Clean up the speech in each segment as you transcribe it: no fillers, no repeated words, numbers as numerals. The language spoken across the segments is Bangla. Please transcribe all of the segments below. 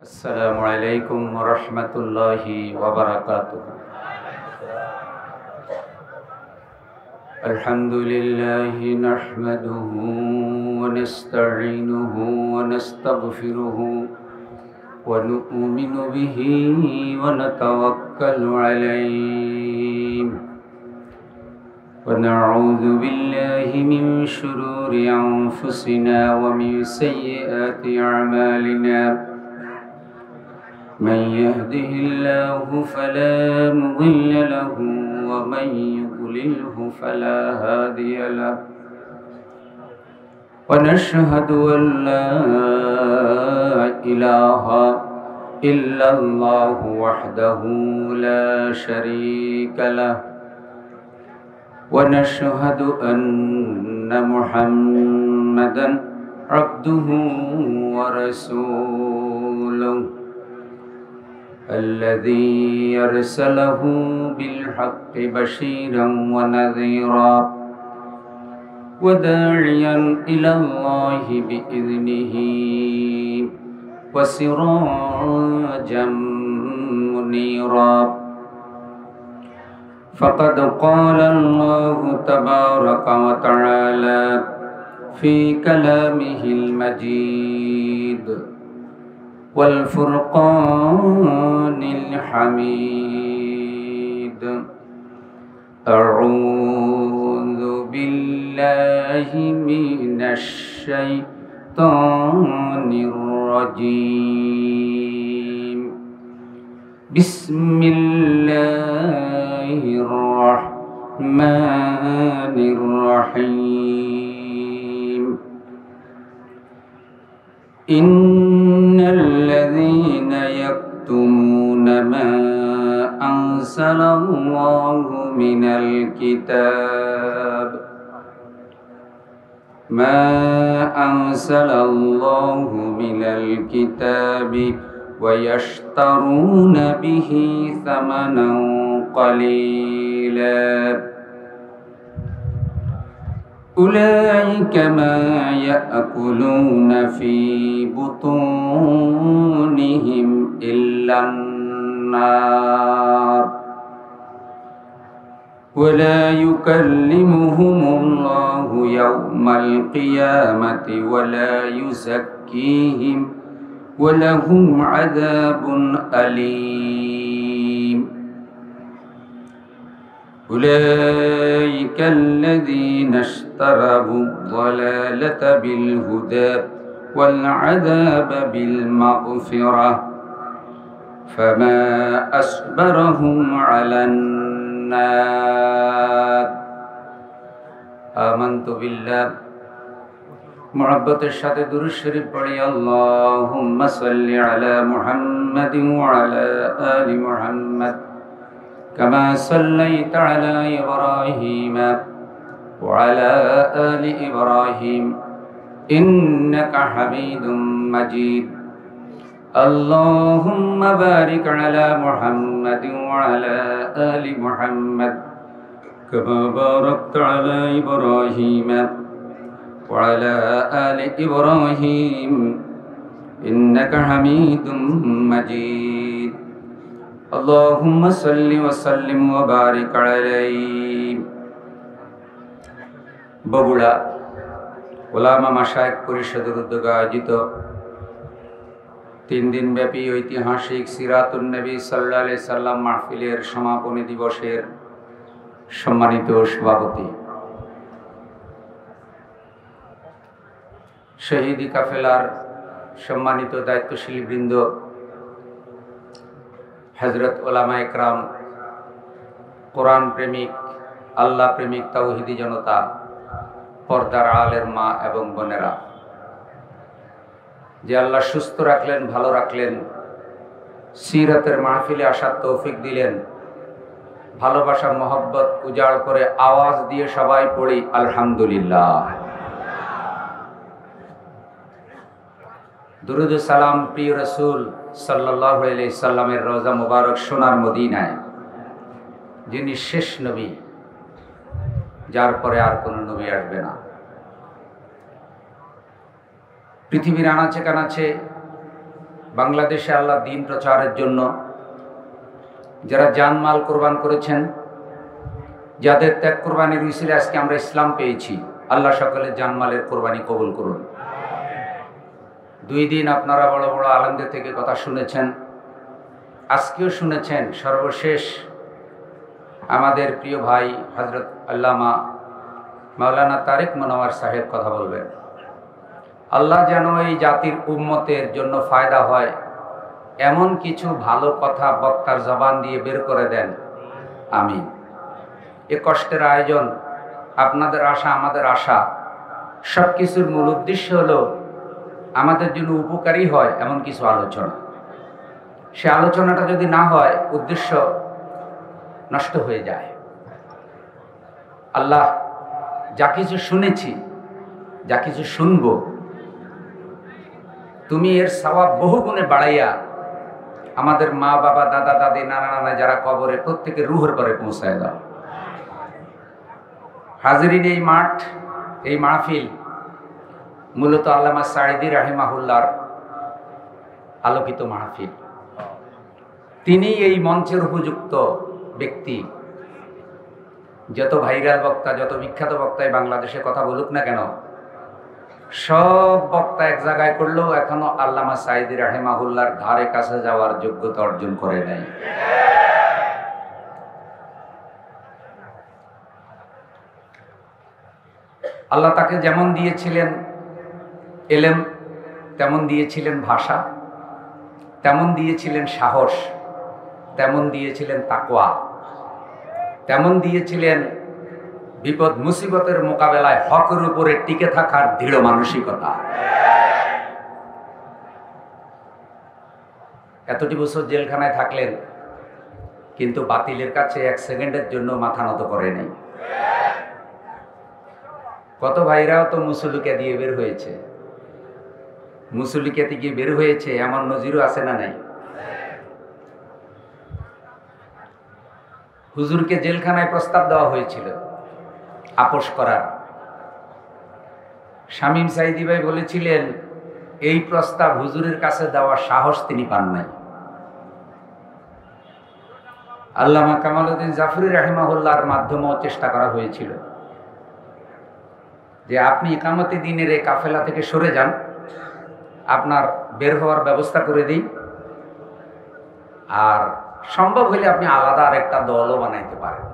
السلام عليكم ورحمة الله وبركاته. الحمد لله نحمده ونستعينه ونستغفره ونؤمن به ونتوكل عليه ونعوذ بالله من شرور أنفسنا ومن سيئات أعمالنا. من يهده الله فلا مضل له ومن يضلله فلا هادي له ونشهد أن لا إله إلا الله وحده لا شريك له ونشهد أن محمدا عبده ورسوله الذي أرسله بالحق بشيرا ونذيرا وداعيا إلى الله بإذنه وسراجا منيرا. فقد قال الله تبارك وتعالى في كلامه المجيد والفرقان الحميد. أعوذ بالله من الشيطان الرجيم. بسم الله الرحمن الرحيم. إن الذين يكتمون ما أنزل الله من الكتاب ويشترون به ثمنا قليلا أولئك ما يأكلون في بطونهم إلا النار ولا يكلمهم الله يوم القيامة ولا يزكيهم ولهم عذاب أليم. أولئك الذين اشتروا الضلالة بالهدى والعذاب بالمغفرة فما أصبرهم على النار. آمنت بالله محبতের সাথে দুরূদ শরীফ পড়ি। আল্লাহুম্মা সাল্লি আলা মুহাম্মাদিন ওয়া আলা আলি মুহাম্মাদ কামা সাল্লাইতা আলা ইব্রাহিম ওয়া আলা আলি ইব্রাহিম ইন্নাকা হামিদুম মাজিদ। আল্লাহুম্মা বারিক আলা মুহাম্মাদিন ওয়া আলা আলি মুহাম্মাদ কামা বারাকতা আলা ইব্রাহিম وعلى آل إبراهيم إنك حميد مجيد. اللهم صل وسلم وبارك عليه. বগুড়া ওলামা মাশায়েখ পরিষদের উদ্যোগে আয়োজিত 3 দিনব্যাপী ঐতিহাসিক সিরাতুন নবী সাল্লাল্লাহু আলাইহি সাল্লাম মাহফিলের সমাপনী দিবসের সম্মানিত সভাপতি, শহীদি কাফেলার সম্মানিত দায়িত্বশীল বৃন্দ, হযরত উলামা একরাম, কোরআন প্রেমিক, আল্লাহ প্রেমিক তাওহীদি জনতা, পর্দার আলের মা এবং বোনেরা, যে আল্লাহ সুস্থ রাখলেন, ভালো রাখলেন, সিরাতের মাহফিলে আসার তৌফিক দিলেন, ভালোবাসা মহব্বত উজাড় করে আওয়াজ দিয়ে সবাই পড়ি আলহামদুলিল্লাহ। দুরুদ সালাম প্রিয় রাসূল সাল্লাল্লাহু আলাইহি সাল্লামের রওজা মুবারক সোনার মদিনায়, যিনি শেষ নবী, যার পরে আর কোনো নবী আসবে না। পৃথিবীর আনাচে কানাচে বাংলাদেশে আল্লাহ দ্বীন প্রচারের জন্য যারা জানমাল কোরবান করেছেন, যাদের ত্যাগ কোরবানির উসিলে আজকে আমরা ইসলাম পেয়েছি, আল্লাহ সকলের জানমালের কোরবানি কবুল করুন। 2 দিন আপনারা বড় বড় আলেমদের থেকে কথা শুনেছেন, আজকেও শুনেছেন। সর্বশেষ আমাদের প্রিয় ভাই হযরত আল্লামা মাওলানা তারেক মনোয়ার সাহেব কথা বলবেন। আল্লাহ যেন এই জাতির উম্মতের জন্য ফায়দা হয় এমন কিছু ভালো কথা বক্তার জবান দিয়ে বের করে দেন, আমিন। এ কষ্টের আয়োজন, আপনাদের আশা আমাদের আশা, সব কিছুর মূল উদ্দেশ্য হলো আমাদের জন্য উপকারী হয় এমন কিছু আলোচনা। সে আলোচনাটা যদি না হয়, উদ্দেশ্য নষ্ট হয়ে যায়। আল্লাহ যা কিছু শুনেছি, যা কিছু শুনব, তুমি এর সওয়াব বহু গুণে বাড়াইয়া আমাদের মা বাবা, দাদা দাদি, নানা নানা যারা কবরে, প্রত্যেকের রুহের করে পৌঁছায় দাও। হাজিরিন, এই মাঠ, এই মাহফিল মূলত আল্লামা সাঈদী রাহিমাহুল্লাহর আলোকিত মাহফিল। তিনি এই মঞ্চের উপযুক্ত ব্যক্তি। যত ভাইরাল বক্তা, যত বিখ্যাত বক্তায় বাংলাদেশে কথা বলুক না কেন, সব বক্তা এক জায়গায় করলেও এখনো আল্লামা সাঈদী রাহিমাহুল্লাহর ধারে কাছে যাওয়ার যোগ্যতা অর্জন করে নাই। আল্লাহ তাকে যেমন দিয়েছিলেন এলেম, তেমন দিয়েছিলেন ভাষা, তেমন দিয়েছিলেন সাহস, তেমন দিয়েছিলেন তাকওয়া, তেমন দিয়েছিলেন বিপদ মুসিবতের মোকাবেলায় হকের উপরে টিকে থাকার দৃঢ় মানসিকতা। এতটি বছর জেলখানায় থাকলেন, কিন্তু বাতিলের কাছে 1 সেকেন্ডের জন্য মাথা নত করে নাই। কত ভাইরাও তো মুসুলিকা দিয়ে বের হয়েছে, মুসুলিকাতে গিয়ে বের হয়েছে, এমন নজিরও আছে না নাই? হুজুরকে জেলখানায় প্রস্তাব দেওয়া হয়েছিল আপোষ করার। শামীম সাঈদী ভাই বলেছিলেন, এই প্রস্তাব হুজুরের কাছে দেওয়ার সাহস তিনি পান নাই। আল্লামা কামালউদ্দিন জাফরি রাহিমাহুল্লাহর মাধ্যমেও চেষ্টা করা হয়েছিল যে আপনি ইকামতি দিনের এই কাফেলা থেকে সরে যান, আপনার বের হওয়ার ব্যবস্থা করে দিই, আর সম্ভব হলে আপনি আলাদা আরেকটা দলও বানাইতে পারেন।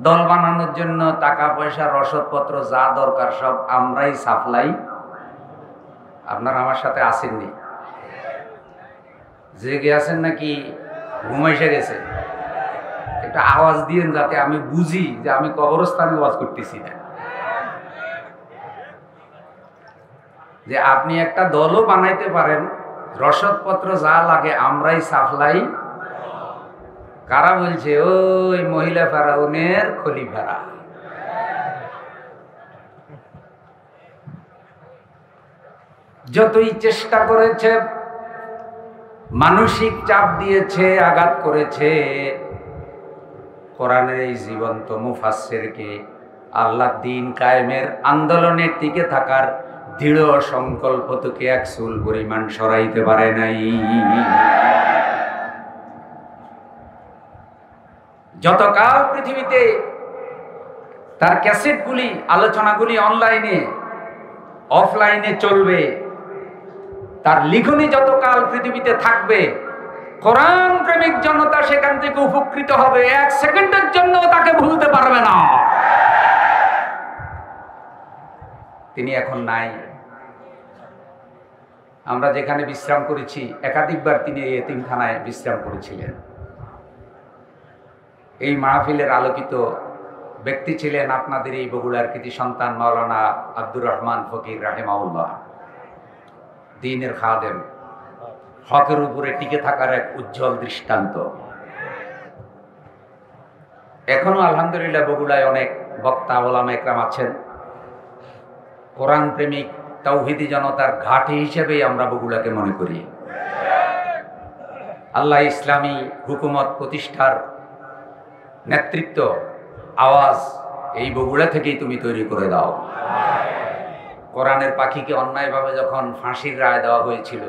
দল বানানোর জন্য টাকা পয়সা, রসদপত্র যা দরকার সব আমরাই সাপ্লাই। আপনারা আমার সাথে আসেননি? জেগে আছেন নাকি ঘুমাইসে গেছে? একটা আওয়াজ দিয়েন যাতে আমি বুঝি যে আমি কবরস্থানে ওয়াজ করতেছি না। যে আপনি একটা দলও বানাইতে পারেন, রসদপত্র যা লাগে আমরাই সাপ্লাই। কারা বলছে? ওই মহিলা ফেরাউনের খলিফারা। যতই চেষ্টা করেছে, মানসিক চাপ দিয়েছে, আঘাত করেছে, কোরআনের এই জীবন্ত মুফাসসিরকে আল্লাহ দ্বীন কায়েমের আন্দোলনে টিকে থাকার দৃঢ় সংকল্প থেকে 1 চুল পরিমাণ সরাইতে পারে নাই। যতকাল পৃথিবীতে তার ক্যাসেটগুলি, আলোচনাগুলি অনলাইনে অফলাইনে চলবে, তার লিখনী যতকাল পৃথিবীতে থাকবে, কোরআন প্রেমিক জনতা সেখান থেকে উপকৃত হবে। 1 সেকেন্ডের জন্য তাকে ভুলতে পারবে না। তিনি এখন নাই। আমরা যেখানে বিশ্রাম করেছি, একাধিকবার তিনি এই এতিমখানায় বিশ্রাম করেছিলেন। এই মাহফিলের আলোকিত ব্যক্তি ছিলেন আপনাদের এই বগুড়ার কৃতি সন্তান মাওলানা আব্দুর রহমান ফকির রাহিমাহুল্লাহ। দ্বীনের খাদেম, হকের উপরে টিকে থাকার এক উজ্জ্বল দৃষ্টান্ত। এখনো আলহামদুলিল্লাহ বগুড়ায় অনেক বক্তা ওলামা একরাম আছেন। কোরআন প্রেমিক তাওহীদি জনতার ঘাঁটি হিসেবেই আমরা বগুড়াকে মনে করি। আল্লাহ ইসলামী হুকুমত প্রতিষ্ঠার নেতৃত্ব, আওয়াজ এই বগুড়া থেকেই তুমি তৈরি করে দাও। কোরআনের পাখিকে অন্যায়ভাবে যখন ফাঁসির রায় দেওয়া হয়েছিল,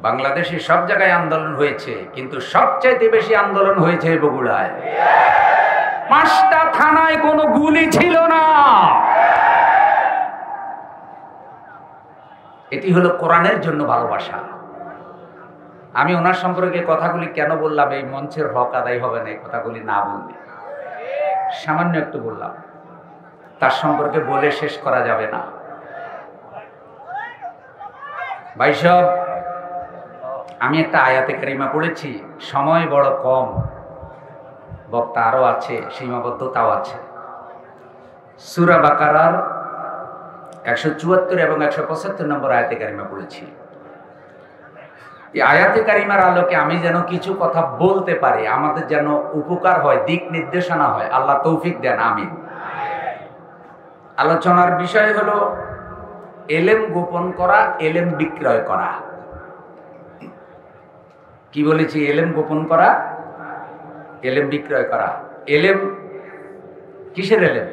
বাংলাদেশে সব জায়গায় আন্দোলন হয়েছে, কিন্তু সবচাইতে বেশি আন্দোলন হয়েছে বগুড়ায়। 5টা থানায় কোনো গুলি ছিল না। এটি হলো কোরআনের জন্য ভালোবাসা। আমি ওনার সম্পর্কে কথাগুলি কেন বললাম, এই মঞ্চের হক আদায় হবে না এই কথাগুলি না বললে। সামান্য একটু বললাম, তার সম্পর্কে বলে শেষ করা যাবে না। ভাই সব, আমি একটা আয়াতে কারিমা পড়েছি, সময় বড় কম, বক্তা আরো আছে, সীমাবদ্ধতাও আছে। সূরা বাকারার 174 এবং 175 নম্বর আয়াতে কারিমা পড়েছি। এই আয়াতে কারিমার আলোকে আমি যেন কিছু কথা বলতে পারি, আমাদের যেন উপকার হয়, দিক নির্দেশনা হয়, আল্লাহ তৌফিক দেন, আমিন। আলোচনার বিষয় হলো এলেম গোপন করা, এলেম বিক্রয় করা। কি বলেছি? এলেম গোপন করা, এলেম বিক্রয় করা। এলেম কিসের এলেম?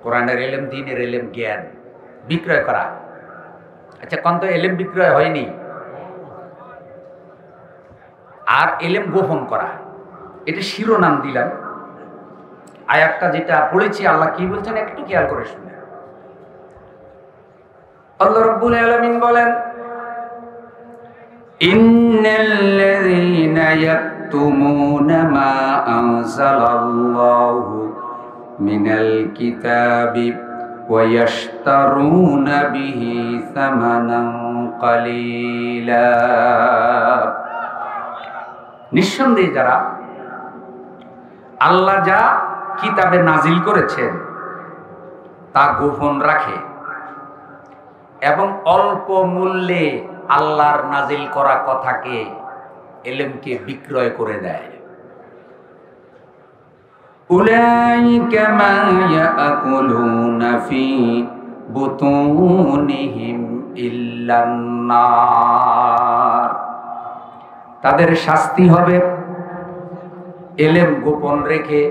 কোরআনের এলেম, দ্বীনের এলেম, জ্ঞান। বিক্রয় করা, আচ্ছা কোন তো এলেম বিক্রয় হয়নি। আর এলেম গোপন করা, এটা শিরোনাম দিলাম। আয়াতটা যেটা পড়েছি, আল্লাহ কি বলছেন একটু খেয়াল করে শুনে। আল্লাহ রাব্বুল আলামিন বলেন, ইন্নাল্লাযীনা ইয়াকতুমুনা মা আনজালাল্লাহু মিনাল কিতাবি ওয়া ইয়াশতারুনা বিহি সামানান কালীলা। নিঃসন্দেহে যারা আল্লাহ যা কিতাবে নাজিল করেছেন তা গোপন রাখে এবং অল্প মূল্যে আল্লাহর নাজিল করা কথাকে, এলেমকে বিক্রয় করে দেয়, উলাইকা মা ইয়াকুলুনা ফি বুতুনিহিম ইল্লান নার। তাদের শাস্তি হবে এলেম গোপন রেখে,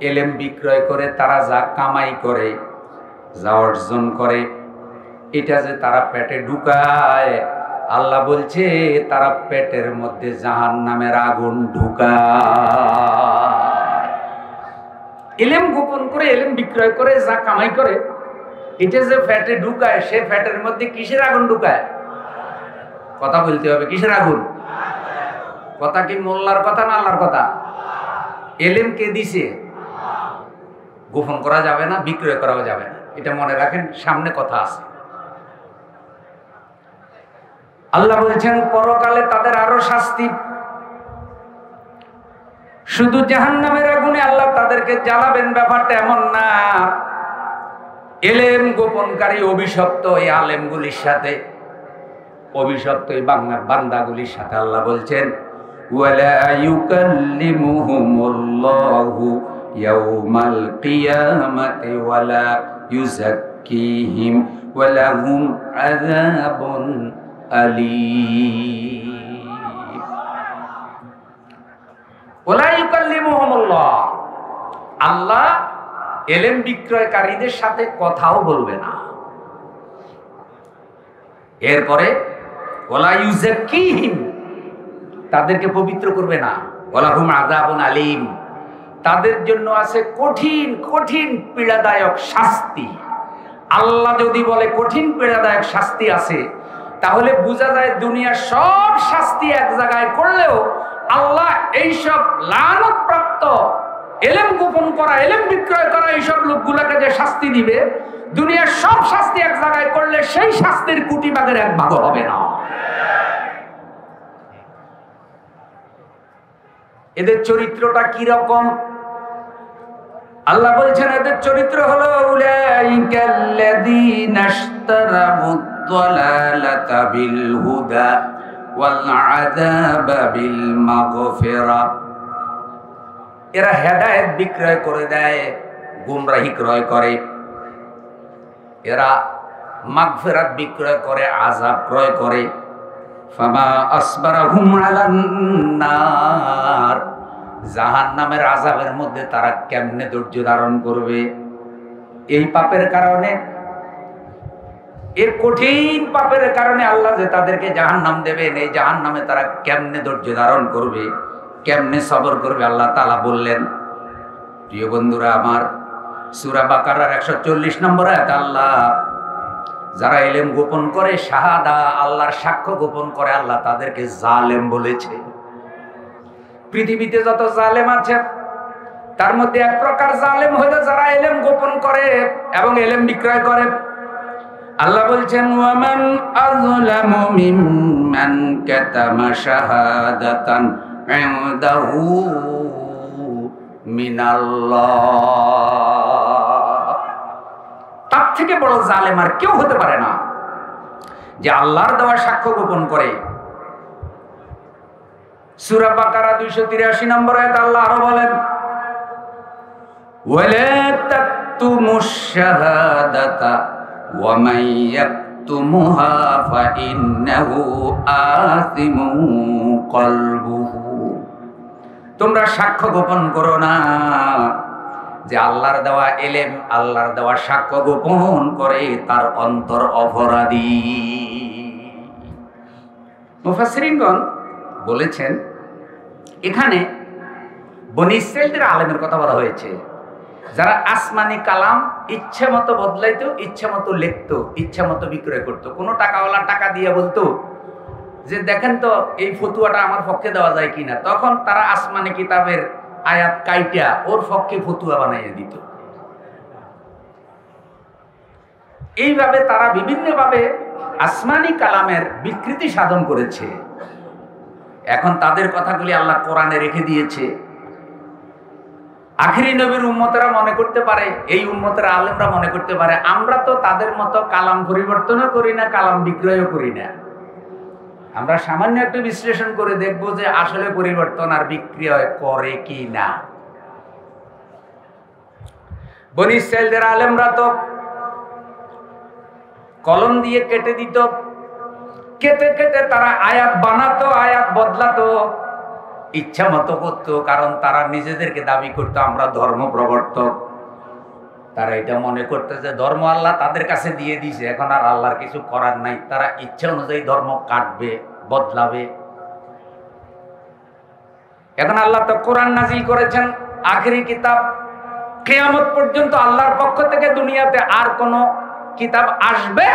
এলেম বিক্রয় করে তারা যা কামাই করে, যা অর্জন করে, এটা যে তারা পেটে ঢুকায়, আল্লাহ বলছে তারা পেটের মধ্যে জাহান্নামের আগুন ঢুকায়। এলেম গোপন করে, এলেম বিক্রয় করে যা কামাই করে, এটা যে পেটে ঢুকায়, সে পেটের মধ্যে কিসের আগুন ঢুকায়? কথা বলতে হবে, কিসের আগুন? কথা কি মোল্লার কথা না আল্লাহর কথা? এলেম কে দিছে? গোপন করা যাবে না, বিক্রয় করাও যাবে না, এটা মনে রাখেন, সামনে কথা আছে। আল্লাহ বলছেন পরকালে তাদের আরো শাস্তি। শুধু জাহান্নামের আগুনে আল্লাহ তাদেরকে জ্বালাবেন ব্যাপারটা এমন না। এলেম গোপনকারী অভিশপ্ত এই আলেমগুলির সাথে, অভিশপ্ত এই বাংলার বান্দাগুলির সাথে আল্লাহ বলছেন, ওয়ালা ইউকাল্লিমুহুমুল্লাহু ইয়াউমাল কিয়ামাতি ওয়ালা ইউযাক্কিহিম ওয়ালাহুম আযাবুন আলীম। ওয়ালা ইউকাল্লিমুহুমুল্লাহ, আল্লাহ এলেম বিক্রয়কারীদের সাথে কথাও বলবে না। এরপরে ওয়ালা ইউযাক্কিহিম, তাদেরকে পবিত্র করবে না। ওয়ালাহুম আযাবুন আলীম, তাদের জন্য আছে কঠিন কঠিন পীড়াদায়ক শাস্তি। আল্লাহ যদি বলে কঠিন পীড়াদায়ক শাস্তি আছে, তাহলে বোঝা যায় দুনিয়ার সব শাস্তি এক জায়গায় করলেও আল্লাহ এইসব লানত-প্রাপ্ত এলেম গোপন করা, এলেম বিক্রয় করা এইসব লোকগুলোকে যে শাস্তি দিবে, দুনিয়ার সব শাস্তি এক জায়গায় করলে সেই শাস্তির কোটি ভাগের এক ভাগ হবে না। এদের চরিত্রটা কি রকম? আল্লাহ বলছেন এদের চরিত্র হলো উলাইকাল্লাযীনা ইশতারাবুদ দালালাতা বিল হুদা ওয়াল আযাবা বিল মাগফিরা। এরা হেদায়েত বিক্রয় করে দেয়, গুমরাহি ক্রয় করে। এরা মাগফিরাত বিক্রয় করে, আযাব ক্রয় করে। ফামা আসবারাহুম আলান নার, জাহান্নামের আযাবের মধ্যে তারা কেমনে ধৈর্য ধারণ করবে? এই পাপের কারণে এর কঠিন পাপের কারণে আল্লাহ যে তাদেরকে জাহান্নাম দেবেন, এই জাহান্নামে তারা কেমনে ধৈর্য ধারণ করবে, কেমনে সবর করবে, আল্লাহ তাআলা বললেন। প্রিয় বন্ধুরা আমার, সূরা বাকারার 140 নম্বর আয়াত, আল্লাহ যারা ইলম গোপন করে, শাহাদা আল্লাহর সাক্ষ্য গোপন করে, আল্লাহ তাদেরকে জালেম বলেছে। পৃথিবীতে যত জালেম আছে তার মধ্যে এক প্রকার জালেম হলো যারা ইলম গোপন করে এবং ইলম বিক্রয় করে। আল্লাহ বলছেন, ওয়ামান আযলামু মিম্মান কাতামা শাহাদাতান ইনদাহু মিনাল্লাহ। তার থেকে বড় জালেম আর কেউ হতে পারে না যে আল্লাহর দেওয়া সাক্ষ্য গোপন করে। সূরা বাকারা 283 নম্বর আয়াত আল্লাহ আরো বলেন, ওয়ালা তাকতুমুশ শাহাদাতা ওয়া মান ইয়াকতুমুহা ফাইন্নাহু আযিমুন কলবুহু। তোমরা সাক্ষ্য গোপন করো না। যে আল্লাহর দেওয়া ইলম, আল্লাহর দেওয়া সাক্ষ্য গোপন করে তার অন্তর অপরাধী। মুফাসসিরিনগণ বলেছেন, এখানে বনী ইসরাঈলদের আলেমের কথা বলা হয়েছে, যারা আসমানি কালাম ইচ্ছে মতো বদলাইতো, ইচ্ছে মতো লিখতো, ইচ্ছে মতো বিক্রয় করতো। কোনো টাকাওয়ালা টাকা দিয়ে বলতো যে দেখেন তো এই ফতুয়াটা আমার পক্ষে দেওয়া যায় কিনা, তখন তারা আসমানি কিতাবের আয়াত কাইটা ওর পক্ষে ফতুয়া বানাইয়ে দিত। এইভাবে তারা বিভিন্নভাবে আসমানি কালামের বিকৃতি সাধন করেছে। এখন তাদের কথাগুলি আল্লাহ কোরআনে রেখে দিয়েছে। আখিরি নবীর উম্মতেরা মনে করতে পারে, এই উম্মতের আলেমরা মনে করতে পারে, আমরা তো তাদের মতো কালাম পরিবর্তনও করি না, কালাম বিক্রয়ও করি না। আমরা সামান্য একটু বিশ্লেষণ করে দেখব যে আসলে পরিবর্তন আর বিক্রয় করে কি না। বনী ইসরাঈলদের আলেমরা তো কলম দিয়ে কেটে দিত, কেটে কেটে তারা আয়াত বানাতো, আয়াত বদলাতো, ইচ্ছা মতো করতো। কারণ তারা নিজেদেরকে দাবি করতো আমরা ধর্ম প্রবর্তক। তারা এটা মনে করতে যে ধর্ম আল্লাহ তাদের কাছে দিয়ে দিয়েছে, এখন আর আল্লাহর কিছু করার নাই, তারা ইচ্ছা অনুযায়ী ধর্ম কাটবে, বদলাবে। এখন আল্লাহ তো কোরআন নাজিল করেছেন, আখেরি কিতাব। কিয়ামত পর্যন্ত আল্লাহর পক্ষ থেকে দুনিয়াতে আর কোন কিতাব আসবে,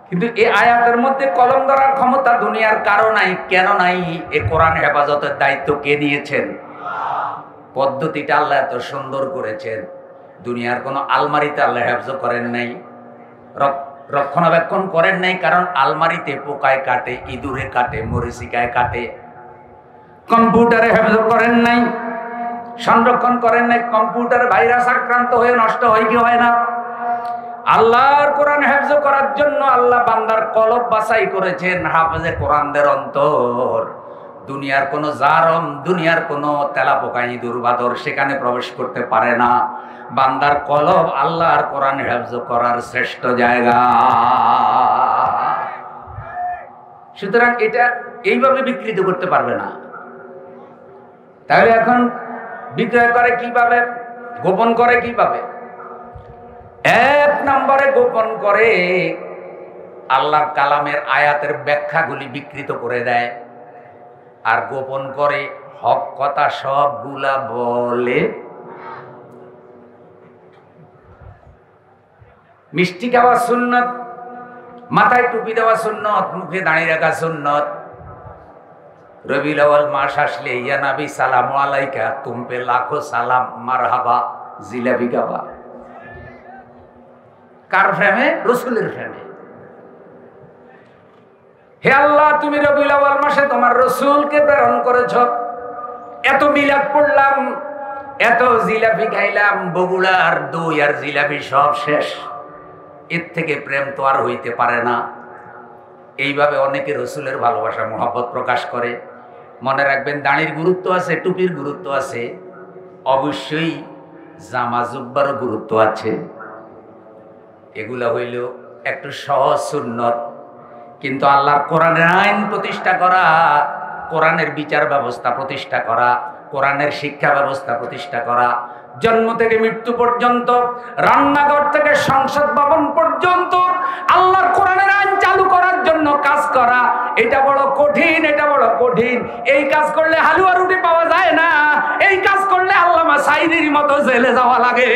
কিন্তু এই আয়াতের মধ্যে কলম ধরার ক্ষমতা দুনিয়ার কারো নাই। কেন নাই? এই কোরআন হেফাজতের দায়িত্ব কে নিয়েছেন? পদ্ধতিটা আল্লাহ এত সুন্দর করেছেন। দুনিয়ার কোনো আলমারিতে আল্লাহ হেফজ করেন নাই, রক্ষণাবেক্ষণ করেন নাই। কারণ আলমারিতে পোকায় কাটে, ইঁদুরে কাটে, মরিচিকায় কাটে। কম্পিউটারে হেফজ করেন নাই, সংরক্ষণ করেন নাই। কম্পিউটারে ভাইরাস আক্রান্ত হয়ে নষ্ট হয় কি হয় না? আল্লাহর কোরআন হেফজ করার জন্য আল্লাহ বান্দার কলব বাছাই করেছেন, হাফেজে কোরআনদের অন্তর। দুনিয়ার কোনো জারম, দুনিয়ার কোনো তেলাপোকা, ইঁদুর বাদর সেখানে প্রবেশ করতে পারে না। বান্দার কলব আল্লাহর কোরআন হেফজ করার শ্রেষ্ঠ জায়গা। সুতরাং এটা এইভাবে বিকৃত করতে পারবে না। তাহলে এখন বিক্রয় করে কিভাবে, গোপন করে কিভাবে? এক নম্বরে গোপন করে আল্লাহর কালামের আয়াতের ব্যাখ্যাগুলি বিকৃত করে দেয়, আর গোপন করে হক কথা সবগুলা বলে। মিষ্টি খাওয়া সুন্নত, মাথায় টুপি দেওয়া সুন্নত, মুখে দাঁড়িয়ে রাখা সুন্নত। রবিউল আউয়াল মাস আসলে ইয়া নবী সালামু আলাইকা, তুম পে লাখো সালাম, মারহাবা, জিলাপি খাওয়া। কার ফ্রেমে? রসুলের ফ্রেমে। হে আল্লাহ, তুমি রবিউল আউয়াল মাসে তোমার রসুলকে প্রেরণ করেছ, এত মিলাদ পড়লাম, এত জিলাপি খাইলাম, বগুড়ার দই আর জিলাপি সব শেষ, এর থেকে প্রেম তো আর হইতে পারে না। এইভাবে অনেকে রসুলের ভালোবাসা মহব্বত প্রকাশ করে। মনে রাখবেন, দাড়ির গুরুত্ব আছে, টুপির গুরুত্ব আছে, অবশ্যই জামা জুব্বারও গুরুত্ব আছে। এগুলা হইল একটু সহজ সুন্নত। কিন্তু আল্লাহর কোরআনের আইন প্রতিষ্ঠা করা, কোরআনের বিচার ব্যবস্থা প্রতিষ্ঠা করা, কোরআনের শিক্ষা ব্যবস্থা প্রতিষ্ঠা করা, জন্ম থেকে মৃত্যু পর্যন্ত, রান্নাঘর থেকে সংসদ ভবন পর্যন্ত আল্লাহর কোরআনের আইন চালু করার জন্য কাজ করা, এটা বড় কঠিন, এটা বড় কঠিন। এই কাজ করলে হালুয়া রুটি পাওয়া যায় না, এই কাজ করলে আল্লামা সাঈদীর মতো জেলে যাওয়া লাগে।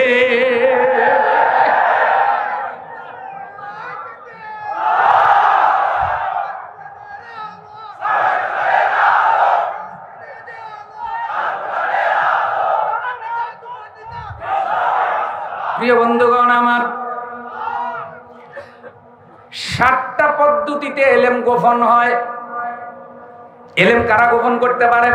প্রিয় বন্ধুগণ আমার, 7টা পদ্ধতিতে এলেম গোপন হয়। এলেম কারা গোপন করতে পারে?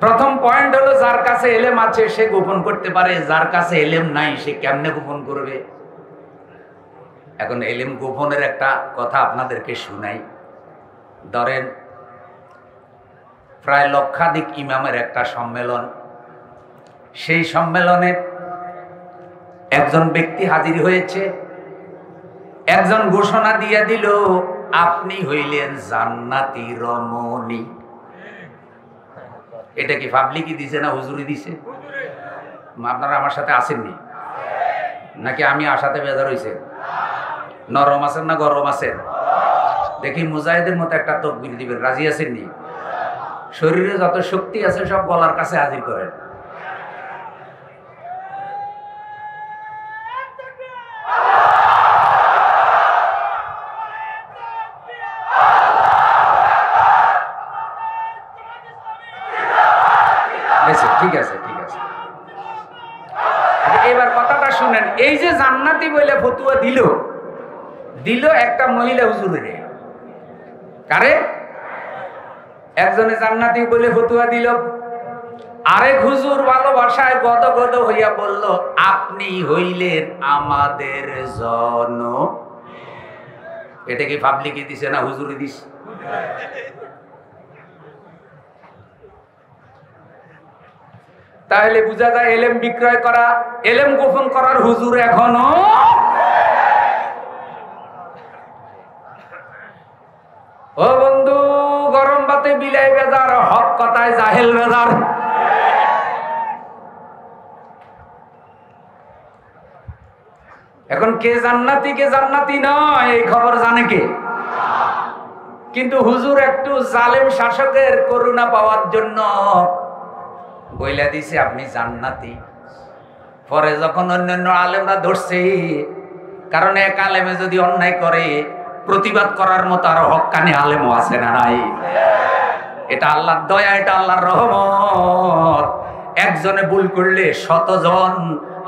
প্রথম পয়েন্ট হলো, যার কাছে এলেম আছে সে গোপন করতে পারে, যার কাছে এলেম নাই সে কেমনে গোপন করবে? এখন এলেম গোপনের একটা কথা আপনাদেরকে শুনাই। ধরেন প্রায় লক্ষাধিক ইমামের একটা সম্মেলন, সেই সম্মেলনে একজন ব্যক্তি হাজির হয়েছে, একজন ঘোষণা দিয়ে দিল, আপনি হইলেন জান্নাতি রমণী। এটা কি পাবলিকই দিছে না হুজুরি দিছে? আপনারা আমার সাথে আসেননি নাকি আমি আসাতে বেজার হয়েছে? নরম আছেন না গরম আছেন? দেখি মুজাহিদের মতো একটা তকবীর দিবেন, রাজি আছেননি? শরীরে যত শক্তি আছে সব গলার কাছে হাজির করেন। ঠিক আছে, ঠিক আছে। এবার কথাটা শুনেন। এই যে জান্নাতি বলে ফতুয়া দিল একটা মহিলা হুজুরের। কারে? একজনে জান্নাতি বলে ফতুয়া দিল, আরেক হুজুর ভালোবাসায় গদগদ হইয়া বলল, আপনি হইলেন আমাদের জন। এটা কি পাবলিকই দিছে না হুজুরি দিস? তাহলে বোঝা যায় এলেম বিক্রয় করা, এলেম গোপন করার হুজুর এখনো। ও বন্ধু, গরম ভাতে বিলাই বেজার, হক কথায় জাহেল বেজার। এখন কে জান্নাতি কে জান্নাতি নয় এই খবর জানে কে? কিন্তু হুজুর একটু জালেম শাসকের করুণা পাওয়ার জন্য বইলা দিছে আপনি জান্নাতি। পরে যখন অন্যান্য আলেমরা ধরছে, কারণ এক আলেমে যদি অন্যায় করে প্রতিবাদ করার মতো আরো হক্কানি আলেমও আছে না নাই? এটা আল্লাহর দয়া, এটা আল্লাহর রহমত। একজনে ভুল করলে শতজন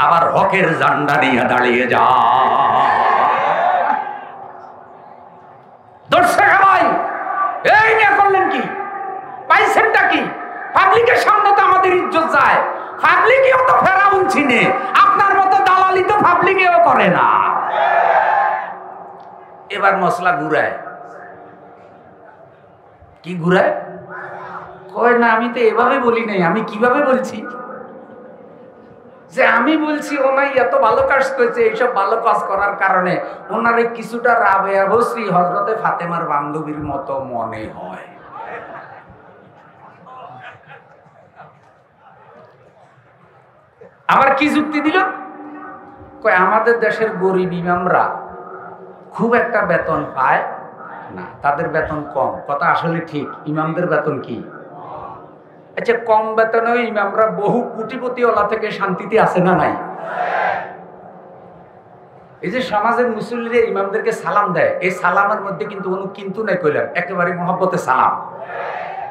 আবার হকের ঝান্ডা নিয়ে দাঁড়িয়ে যায়। দর্শক ভাই, এই নিয়ে করলেন কি? পাইছেনটা কি? পাবলিকের সামনে তো আমাদের ইজ্জত যায়। পাবলিকেও তো ফেরাউন চিনে, আপনার মতো দালালি তো পাবলিকেও করে না। এবার মশলা ঘুরায়। কি ঘুরায়? কয় না আমি তো এভাবে বলি নাই। আমি কিভাবে বলছি? যে আমি বলছি ওনাই এত ভালো কাজ করেছে, এইসব ভালো কাজ করার কারণে ওনারে কিছুটা রাবেয়া বসরি হযরতে ফাতেমার বান্ধবীর মতো মনে হয়। আবার কি যুক্তি দিল? কয় আমাদের দেশের গরিব ইমামরা খুব একটা বেতন পায় না, তাদের বেতন কম। কথা আসলে ঠিক। ইমামদের বেতন কি? আচ্ছা, কম বেতনে ইমামরা বহু কোটিপতিওয়ালা থেকে শান্তিতে আছে না নাই? এই যে সমাজের মুসল্লিরা ইমামদেরকে সালাম দেয়, এই সালামের মধ্যে কিন্তু কোনো কিন্তু নাই কইলাম, একেবারে মহব্বতে সালাম।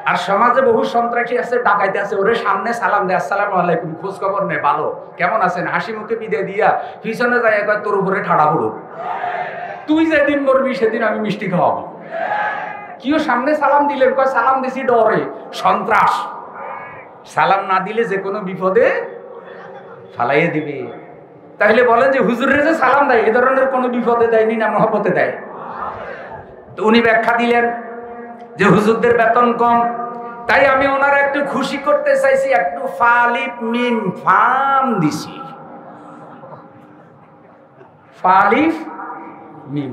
আর সমাজে বহু সন্ত্রাসী আছে, ডাকাইতে আছে, ওরে সামনে সালাম দেয়, আসসালামু আলাইকুম, খোঁজ খবর নেই, ভালো কেমন আছেন, হাসি মুখে বিদায় দিয়া পিছনে যায় একবার তোর উপরে ঠাড়া পড়ো, তুই যেদিন মরবি সেদিন আমি মিষ্টি খাওয়াবো। কিও সামনে সালাম দিলেন? কয় সালাম দিছি ডরে, সন্ত্রাস। সালাম না দিলে যে কোনো বিপদে ফালাইয়ে দিবে। তাহলে বলেন যে হুজুরের যে সালাম দেয় এ ধরনের কোনো বিপদে দেয়নি না মহব্বতে দেয়? তো উনি ব্যাখ্যা দিলেন যে হুজুরদের বেতন কম, তাই আমি ওনারা একটু খুশি করতে চাইছি, একটু ফালিফ মিম ফাম দিছি। ফালিফ মিম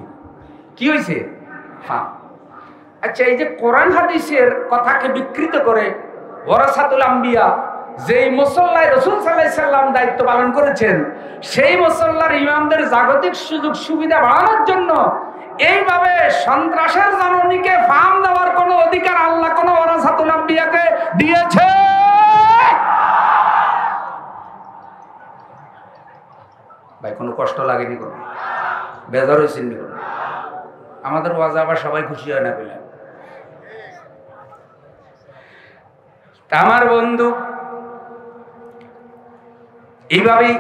কি হয়েছে? ফাম। আচ্ছা, এই যে কোরআন হাদিসের কথাকে বিকৃত করে ওয়ারাসাতুল আম্বিয়া, যেই মুসল্লায় রাসূল সাল্লাল্লাহু আলাইহি সাল্লাম দায়িত্ব পালন করেছেন, সেই মুসল্লার ইমামদের জাগতিক সুযোগ সুবিধা বাড়ানোর জন্য এইভাবে সন্ত্রাসের জননীকে ফার্ম দেওয়ার কোনো অধিকার আল্লাহ কোন ওয়ারাসাতুল আম্বিয়াকে দিয়েছে? ভাই কোনো কষ্ট লাগেনি, কোনো বেজার হয়েছেন নি? কোনো আমাদের ওয়াজ আবার সবাই খুশি হয় না বলে। আমার বন্ধু এইভাবেই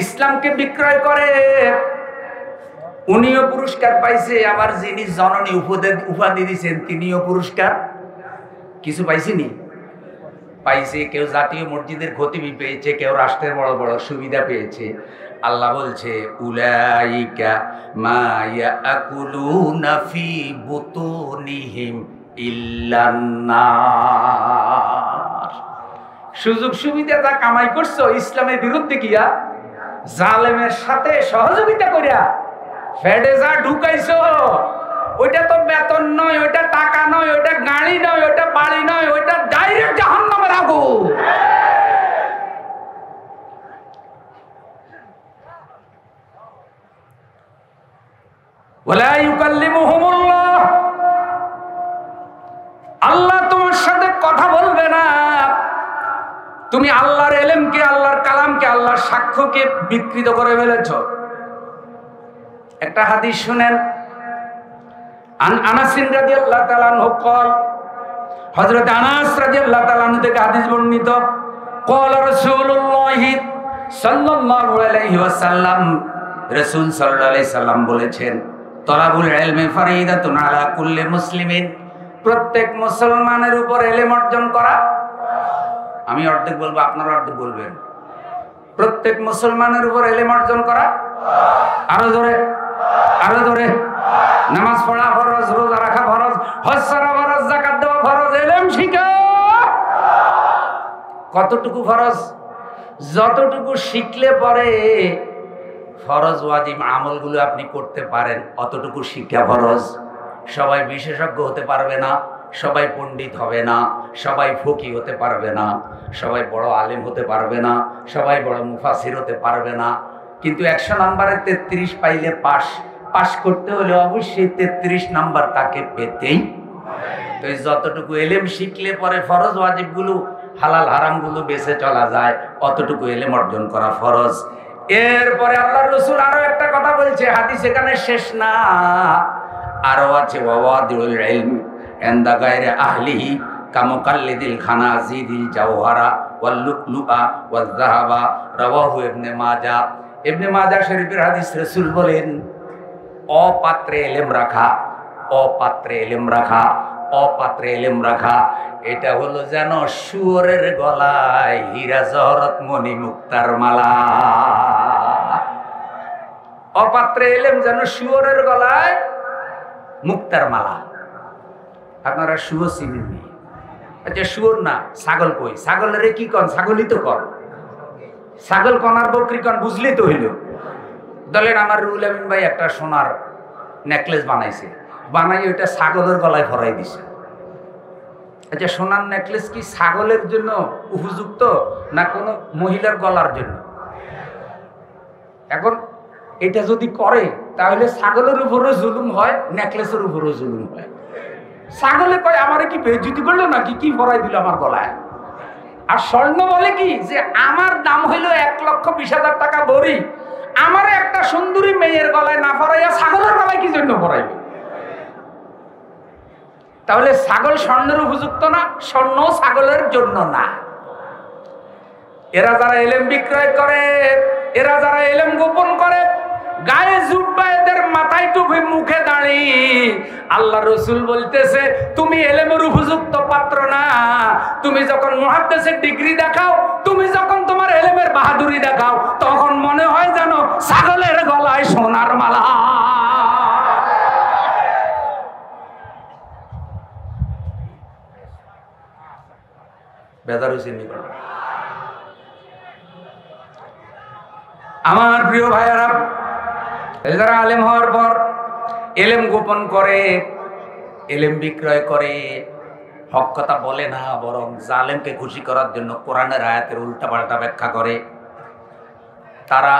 ইসলামকে বিক্রয় করে উনিও পুরস্কার পাইছে, আবার যিনি জননী উপাধি দিয়েছেন তিনিও পুরস্কার কিছু পাইছেনি? পাইছে। কেউ জাতীয় মসজিদের খতিবি পেয়েছে, কেউ রাষ্ট্রের বড় বড় সুবিধা পেয়েছে। আল্লাহ বলছে উলাইকা মা ইয়াকুলুনা ফি বুতুনিহিম ইল্লান নার। সুযোগ সুবিধা যা কামাই করছো ইসলামের বিরুদ্ধে গিয়া, জালেমের সাথে সহযোগিতা করিয়া ফেডে যা ঢুকাইছো, ওইটা তো বেতন নয়, ওইটা টাকা নয়, ওইটা গাড়ি নয়, ওইটা বাড়ি নয়, ওইটা ডাইরেক্ট জাহান্নামের আগুন। ওয়ালা ইউকাল্লিমুহুমুল্লাহ, আল্লাহ তোমার সাথে কথা বলবে না। তুমি আল্লাহর ইলমকে, আল্লাহর কালামকে, আল্লাহর সাক্ষ্যকে বিকৃত করে ফেলেছো। একটা হাদিস শুনেন, আনাস রাদিয়াল্লাহু তাআলা আনহু قال, হযরত আনাস রাদিয়াল্লাহু তাআলা আনহু থেকে হাদিস বর্ণিত, قال রাসূলুল্লাহ সাল্লাল্লাহু আলাইহি ওয়াসাল্লাম, রাসূল সাল্লাল্লাহু আলাইহি সাল্লাম বলেছেন, তলাবুল ইলমি ফরিদাতুন আলা কুল্লি মুসলিমিন, প্রত্যেক মুসলমানের উপর ইলম অর্জন করা। আমি অর্ধেক বলবো, আপনারা অর্ধেক বলবেন। প্রত্যেক মুসলমানের উপর ইলম অর্জন করা। আরো ধরে, আরো ধরে। নামাজ পড়া ফরজ, রোজা রাখা ফরজ, হজ করা ফরজ, যাকাত দেওয়া ফরজ, ইলম শিখা। কতটুকু ফরজ? যতটুকু শিখলে পরে ফরজ ওয়াজিব আমলগুলো আপনি করতে পারেন, অতটুকু শিক্ষা ফরজ। সবাই বিশেষজ্ঞ হতে পারবে না, সবাই পণ্ডিত হবে না, সবাই ফকি হতে পারবে না, সবাই বড় আলেম হতে পারবে না, সবাই বড় মুফাসির হতে পারবে না। কিন্তু 100 নম্বরে 33 পাইলে পাস। পাস করতে হলে অবশ্যই 33 নাম্বার তাকে পেতেই। তো যতটুকু ইলম শিখলে পরে ফরজ ওয়াজিবগুলো, হালাল হারামগুলো বেঁচে চলা যায়, অতটুকু ইলম অর্জন করা ফরজ। এরপরে আল্লাহর রাসূল আরো একটা কথা বলছে, হাদিস এখানে শেষ না, আরো আছে, ওয়াওয়াদিউল ইলম ইনদা গায়রি আহলিহি কামুকাল্লিদিল খানাজিদিল জাওহারা ওয়াল লুকলুআ ওয়াল যাহাবা, রাওয়াহু ইবনে মাজাহ। ইবনে মাজাহ শরীফের হাদিস। রাসূল বলেন, অপাত্রে ইলম রাখা, অপাত্রে ইলম রাখা, অপাত্রে ইলম রাখা, এটা হলো যেন শুয়োরের গলায় হীরা জহরত মণি মুক্তার মালা। অপাত্রে ইলম যেন শুয়োরের গলায় মুক্তার মালা। আপনারা শুয়োর চিনেননি? আচ্ছা শুয়োর না, ছাগল কই? ছাগলের কি কন? ছাগলই তো কন। ছাগল কন আর বকরি কন, বুঝলি তো হইল। দলেন আমার রুহুল আমিন ভাই একটা সোনার নেকলেস বানাইছে, বানাই ওইটা ছাগলের গলায় ভরাই দিছে। আচ্ছা সোনার নেকলেস কি ছাগলের জন্য উপযুক্ত না কোনো মহিলার গলার জন্য? এখন এটা যদি করে তাহলে ছাগলের উপরও জুলুম হয়, নেকলেসের উপরও জুলুম হয়। ছাগলে কয় আমারে কি বেইজ্জতি করলো নাকি, কি ভরাই দিল আমার গলায়? আর স্বর্ণ বলে কি যে আমার দাম হইল 1,20,000 টাকা ভরি, আমার একটা সুন্দরী মেয়ের গলায় না ভরাইয়া ছাগলের গলায় কি জন্য ভরাইবে? তাহলে ছাগল স্বর্ণের উপযুক্ত না, স্বর্ণ ছাগলের জন্য না। এরা যারা ইলম বিক্রয় করে, এরা যারা ইলম গোপন করে, গায়ে জুব্বা, এদের মাথায় টুপি, মুখে দাড়ি, আল্লাহ রাসূল বলতেছে তুমি ইলমের উপযুক্ত পাত্র না। তুমি যখন মুহাদ্দিসের ডিগ্রি দেখাও, তুমি যখন তোমার ইলমের বাহাদুরি দেখাও, তখন মনে হয় যেন ছাগলের গলায় সোনার মালা। বেদার হোসেন আমার প্রিয় ভাইয়েরা, যারা আলেম হওয়ার পর এলেম গোপন করে, এলেম বিক্রয় করে, হক কথা বলে না, বরং জালেমকে খুশি করার জন্য কোরআনের আয়াতের উল্টাপাল্টা ব্যাখ্যা করে। তারা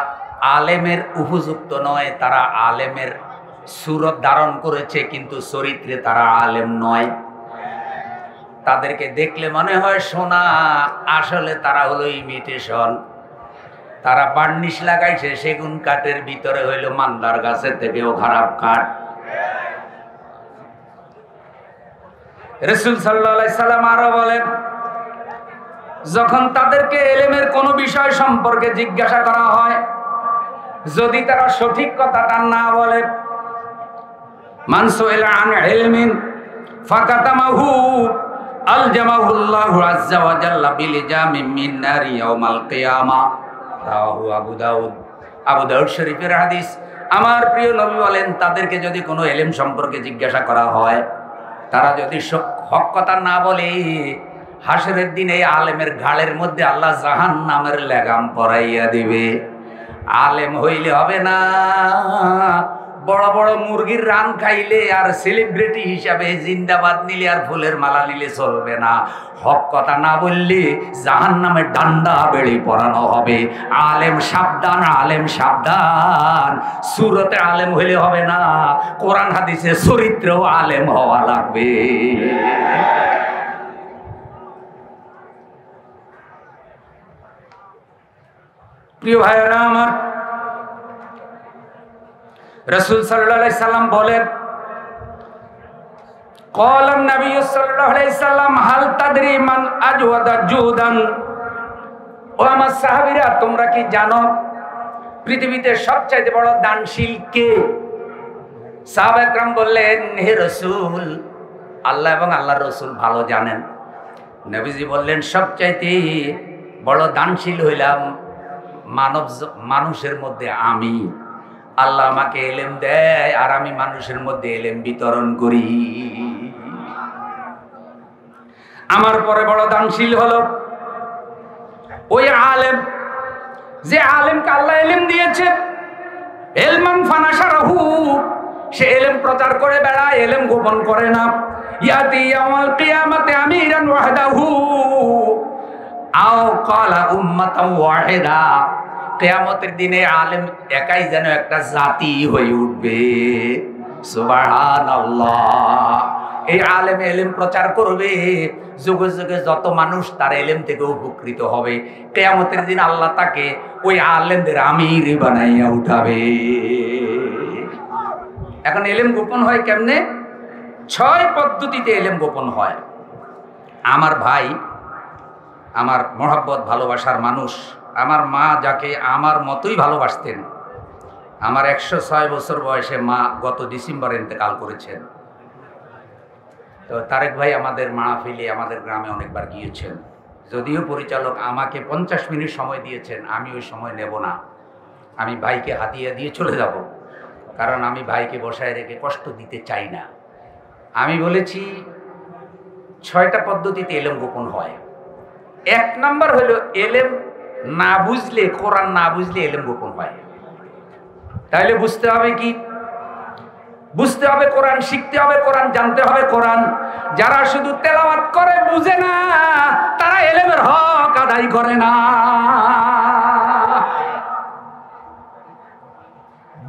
আলেমের উপযুক্ত নয়, তারা আলেমের সুরত ধারণ করেছে, কিন্তু চরিত্রে তারা আলেম নয়। তাদেরকে দেখলে মনে হয় সোনা, আসলে তারা হলো ইমিটেশন। তারা বার্নিশ লাগাইছে সেগুন কাঠের ভিতরে হইল মান্দার গাছের থেকেও খারাপ কাঠ। রাসূল সাল্লাল্লাহু আলাইহি সাল্লাম আরো বলেন, যখন তাদেরকে ইলমের কোন বিষয় সম্পর্কে জিজ্ঞাসা করা হয়, যদি তারা সঠিক কথাটা না বলে, মান সুইলা আন ইলমিন ফাকাতামাহু আলজামাহুল্লাহু আযজা ওয়া জাল্লা বিলিজামিন মিন নারি ইয়াউমাল কিয়ামা। রাওয়াহু আবু দাউদ। আবু দাউদ শরীফের হাদিস। আমার প্রিয় নবী বলেন, তাদেরকে যদি কোনো ইলম সম্পর্কে জিজ্ঞাসা করা হয়, তারা যদি হক কথা না বলে, হাসরের দিনে আলেমের ঘাড়ের মধ্যে আল্লাহ জাহান্নামের লাগাম পরাইয়া দিবে। আলেম হইলে হবে না, বড় বড় মুরগির রান খাইলে আর সেলিব্রিটি হিসাবে জিন্দাবাদ নিলে আর ফুলের মালা নিলে চলবে না। হক কথা না বললে জাহান্নামের ডান্ডা বেড়ে পড়ানো হবে। আলেম সাবধান, আলেম সাবধান। সুরতে আলেম হইলে হবে না, কোরআন হাদিসে চরিত্রেও আলেম হওয়া লাগবে। প্রিয় ভাইয়েরা আমার, রাসূল সাল্লাল্লাহু আলাইহি সাল্লাম বলেন, ক্বালান নবী সাল্লাল্লাহু আলাইহি সাল্লাম, হাল তাদরি মান আজওয়াদা জুদান। ও আমার সাহাবীরা, তোমরা কি জানো পৃথিবীতে সবচেয়ে বড় দানশীল কে? সাহাবা একরাম বললেন, হে রাসূল, আল্লাহ এবং আল্লাহর রাসূল ভালো জানেন। নবীজি বললেন, সবচাইতে বড় দানশীল হইলাম মানুষের মধ্যে আমি। আল্লাহ আমাকে এলেম দেয় আর আমি মানুষের মধ্যে এলেম বিতরণ করি। আমার পরে বড় দানশীল হলো ওই আলেম, যে আলেমকে আল্লাহ এলেম দিয়েছে। এলমান ফানাশারাহু, সে এলেম প্রচার করে বেড়ায়, এলেম গোপন করে না। ইয়াতি ইয়াউমাল কিয়ামাতি আমিরান ওয়াহদাহু আও ক্বালা উম্মাতান ওয়াহিদা। কিয়ামতের দিনে আলেম একাই যেন একটা জাতি হয়ে উঠবে। সুবহানাল্লাহ। এই আলেম এলেম প্রচার করবে, যুগে যুগে যত মানুষ তার এলেম থেকে উপকৃত হবে। কিয়ামতের দিন আল্লাহ তাকে ওই আলেমদের আমির বানাইয়া উঠাবে। এখন এলেম গোপন হয় কেমনে? 6 পদ্ধতিতে এলেম গোপন হয়। আমার ভাই, আমার মহব্বত ভালোবাসার মানুষ, আমার মা যাকে আমার মতোই ভালোবাসতেন, আমার 106 বছর বয়সে মা গত ডিসেম্বরে ইন্তেকাল করেছেন। তো তারেক ভাই আমাদের মাহফিলে আমাদের গ্রামে অনেকবার গিয়েছেন। যদিও পরিচালক আমাকে 50 মিনিট সময় দিয়েছেন, আমি ওই সময় নেব না। আমি ভাইকে হাতিয়ে দিয়ে চলে যাব, কারণ আমি ভাইকে বসায় রেখে কষ্ট দিতে চাই না। আমি বলেছি 6টা পদ্ধতিতে এলেম গোপন হয়। 1 নাম্বার হলো এলেম না বুঝলে, কোরআন না বুঝলে এলেম গোপন হয়। তাহলে বুঝতে হবে কি? বুঝতে হবে কোরআন, শিখতে হবে কোরআন, জানতে হবে কোরআন। যারা শুধু তেলাওয়াত করে বুঝে না, তারা এলেমের হক আদায় করে না।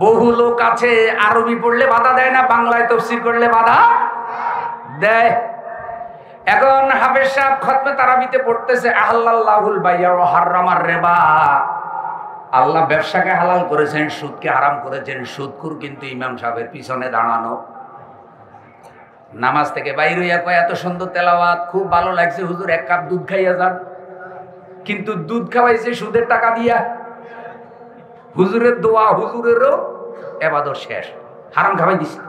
বহু লোক আছে আরবি পড়লে বাধা দেয় না, বাংলায় তাফসীর করলে বাধা দেয়। এখন হাফেজ সাহেব খতমে তারাবিতে পড়তেছে, আহাল্লাল্লাহুল বাইয়া ওয়া হাররামার রিবা। আল্লাহ ব্যবসাকে হালাল করেছেন, সুদকে হারাম করেছেন। সুদখোর কিন্তু ইমাম সাহেবের পিছনে দাঁড়ানো। নামাজ থেকে বাইর হইয়া কয়, এত সুন্দর তেলাওয়াত, খুব ভালো লাগছে হুজুর, 1 কাপ দুধ খাইয়া যান। কিন্তু দুধ খাওয়াইছে সুদের টাকা দিয়া। হুজুরের দোয়া, হুজুরেরও ইবাদত শেষ, হারাম খাওয়াই দিছে।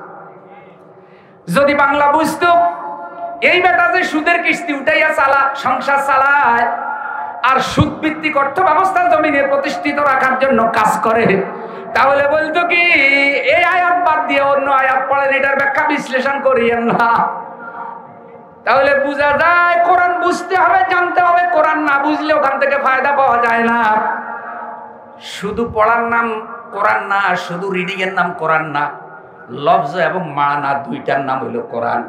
যদি বাংলা বুঝতো, এই বেটা যে সুদের কিস্তি উঠাইয়া সংসার চালায় আর সুদ ভিত্তিক অর্থ ব্যবস্থা জমিনে প্রতিষ্ঠিত রাখার জন্য কাজ করে, তাহলে বলতো কি, এই আয়াত বাদ দিয়ে অন্য আয়াত পড়েন, এটার ব্যাখ্যা বিশ্লেষণ করিয়েন না। তাহলে বোঝা যায় কোরআন বুঝতে হবে, জানতে হবে। কোরআন না বুঝলে ওখান থেকে ফায়দা পাওয়া যায় না। শুধু পড়ার নাম কোরআন না, শুধু রিডিং এর নাম কোরআন না, লফজ এবং মানা দুইটার নাম হইল কোরআন।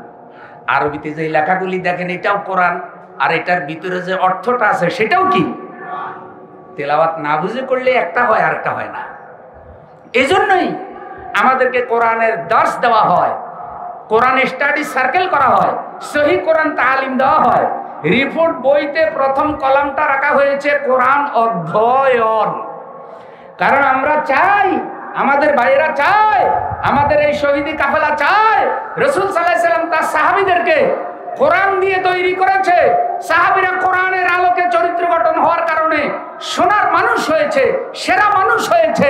আরবিতে যে লেখাগুলি দেখেন এটাও কোরআন, আর এটার ভিতরে যে অর্থটা আছে সেটাও কি তেলাওয়াত না বুঝে করলে একটা হয় আর একটা হয় না। এজন্যই আমাদেরকে কোরআনের দর্স দেওয়া হয়, কোরআন স্টাডি সার্কেল করা হয়, সহি কোরআন তালিম দেওয়া হয়। রিপোর্ট বইতে প্রথম কলামটা রাখা হয়েছে কোরআন অধ্যয়ন। কারণ আমরা চাই, আমাদের ভাইয়েরা চায়, আমাদের এই শহীদি কাফেলা চায়, রাসূল সাল্লাল্লাহু আলাইহি ওয়াসাল্লাম তার সাহাবীদেরকে কোরআন দিয়ে তৈরি করেছে। সাহাবীরা কোরআনের আলোকে চরিত্র গঠন হওয়ার কারণে সোনার মানুষ হয়েছে, সেরা মানুষ হয়েছে।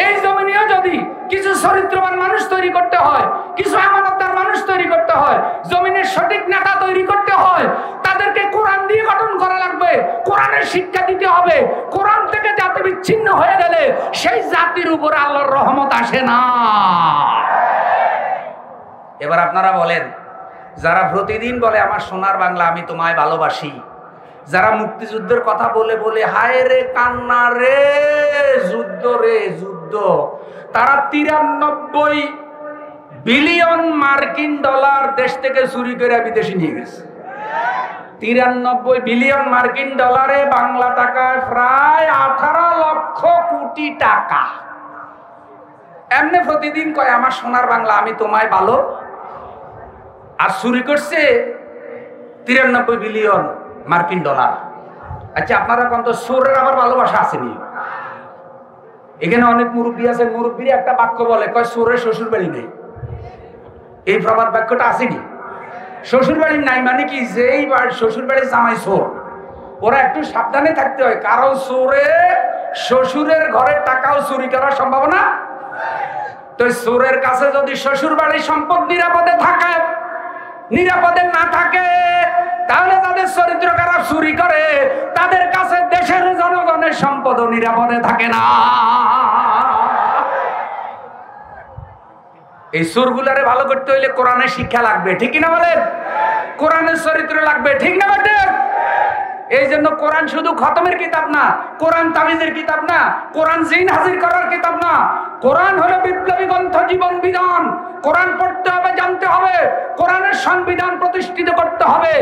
এই জমিনেও যদি কিছু চরিত্রবান মানুষ তৈরি করতে হয়, কিছু আমানতদার মানুষ তৈরি করতে হয়, জমিনের সঠিক নেতা তৈরি করতে হয়, তাদেরকে কোরআন দিয়ে গঠন করা লাগবে, কোরআনের শিক্ষা দিতে হবে। কোরআন থেকে জাতি বিচ্ছিন্ন হয়ে গেলে সেই জাতির উপর আল্লাহর রহমত আসে না। এবার আপনারা বলেন, যারা প্রতিদিন বলে আমার সোনার বাংলা আমি তোমায় ভালোবাসি, যারা মুক্তিযুদ্ধের কথা বলে বলে হায় রে কান্না রে যুদ্ধ রে যুদ্ধ, তারা 93 বিলিয়ন মার্কিন ডলার দেশ থেকে চুরি করে বিদেশে নিয়ে গেছে। 93 বিলিয়ন মার্কিন ডলারে বাংলা টাকায় প্রায় 18 লক্ষ কোটি টাকা। এমনি প্রতিদিন কয় আমার সোনার বাংলা আমি তোমায় ভালো, আর চুরি করছে 93 বিলিয়ন মার্কিন ডলার। আচ্ছা আপনারা কোন তো চোরের আবার ভালোবাসা আসেনি? এখানে অনেক মুরব্বী আছে, মুরব্বীরা একটা বাক্য বলে, কয় চোরের শ্বশুর বাড়ি নেই। এই প্রবাদ বাক্যটা আসেনি? শ্বশুর বাড়ি নাই মানে কি, যেই শ্বশুর বাড়ির জামাই চোর, ওরা একটু সাবধানে থাকতে হয়, কারণ চোরে শ্বশুরের ঘরের টাকাও চুরি করার সম্ভাবনা। তো চোরের কাছে যদি শ্বশুর বাড়ির সম্পদ নিরাপদে থাকে, নিরাপদে না থাকে, তাহলে তাদের চরিত্র খারাপ চুরি করে, তাদের কাছে দেশের জনগণের সম্পদও নিরাপদে থাকে না। এই চোরগুলারে ভালো করতে হইলে কোরআনের শিক্ষা লাগবে, ঠিক কিনা বলেন? কোরআনের চরিত্র লাগবে, ঠিক না বেটে? এই জন্য কোরআন শুধু খতমের কিতাব না, কোরআন তাবিজের কিতাব না, কোরআন জিন হাজির করার কিতাব না। কোরআন হলো বিপ্লবী গ্রন্থ, জীবন বিধান। কোরআন পড়তে হবে, জানতে হবে, কোরআনের সংবিধান প্রতিষ্ঠিত করতে হবে।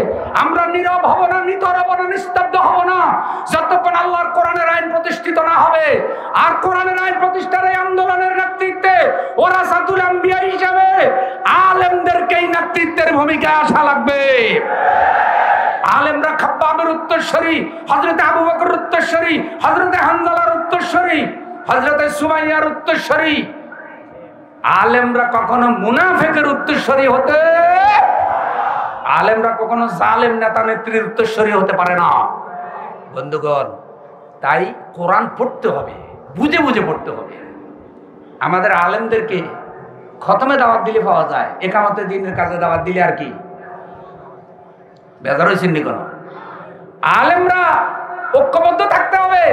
আমরা নীরব হব না, নিতর হব না, নিস্তব্ধ হব না যতক্ষণ আল্লাহর কোরআনের আইন প্রতিষ্ঠিত না হবে। আর কোরআনের আইন প্রতিষ্ঠার এই আন্দোলনের নেতৃত্বে ওরাসাতুল আম্বিয়া হিসাবে আলেমদেরকে এই নেতৃত্বের ভূমিকায় আসা লাগবে। আলেমরা খাব্বাবের উত্তরসূরি, হযরত আবু বকর উত্তরসূরি, হযরত হানজালার উত্তরসূরি, হযরত সুমাইয়ার উত্তরসূরি। আলেমরা কখনো মুনাফিকের উত্তরসূরি হতে, আলেমরা কখনো জালেম নেতা নেত্রীর উত্তরসূরি হতে পারে না। বন্ধুগণ, তাই কোরআন পড়তে হবে, বুঝে বুঝে পড়তে হবে। আমাদের আলেমদেরকে খতমে দাওয়াত দিলে পাওয়া যায়, একামতের দিনের কাজে দাওয়াত দিলে আর কি বেজার হয়েছেন নি? কোনো আলেমরা ঐক্যবদ্ধ থাকতে হবে,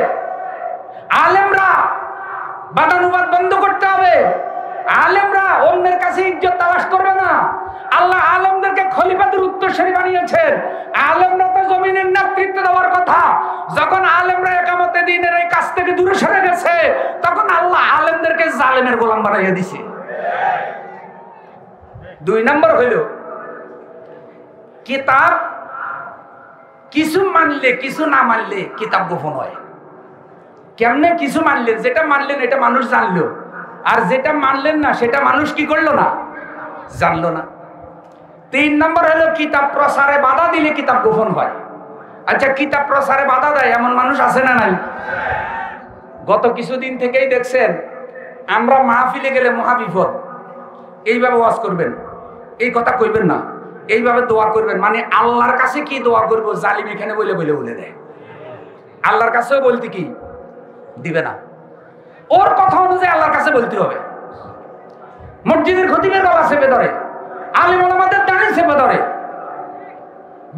আলেমরা বাদানুবাদ বন্ধ করতে হবে, আলেমরা অন্যের কাছে ইজ্জত তালাশ করবে না। আল্লাহ আলেমদেরকে খলিফাদের উত্তরসূরি বানিয়েছেন। আলেমরা তো জমিনের নেতৃত্ব দেওয়ার কথা। যখন আলেমরা একামতে দিনের এই কাজ থেকে দূরে সরে গেছে, তখন আল্লাহ আলেমদেরকে জালেমের গোলাম বানাইয়া দিছে। 2 নম্বর হইল কিতাব কিছু মানলে কিছু না মানলে কিতাব গোপন হয়। কেমনে? কিছু মানলেন, যেটা মানলেন এটা মানুষ জানলো, আর যেটা মানলেন না সেটা মানুষ কি করলো না, জানলো না। 3 নম্বর হলো কিতাব প্রসারে বাধা দিলে কিতাব গোপন হয়। আচ্ছা, কিতাব প্রসারে বাধা দেয় এমন মানুষ আছে না নাই? গত কিছুদিন থেকেই দেখছেন, আমরা মাহফিলে গেলে মহা বিপদ। এইভাবে ওয়াজ করবেন, এই কথা কইবেন না, এইভাবে দোয়া করবেন। মানে আল্লাহর কাছে কি দোয়া করবো, জালিম এখানে বলে বলে বলে দেয়। আল্লাহর কাছেও বলতে কি দিবে না, ওর কথা অনুযায়ী আল্লাহর কাছে বলতে হবে। মসজিদের খতিবের গলা চেপে ধরে, আলেম ওলামাদের দাঁড়ি চেপে ধরে।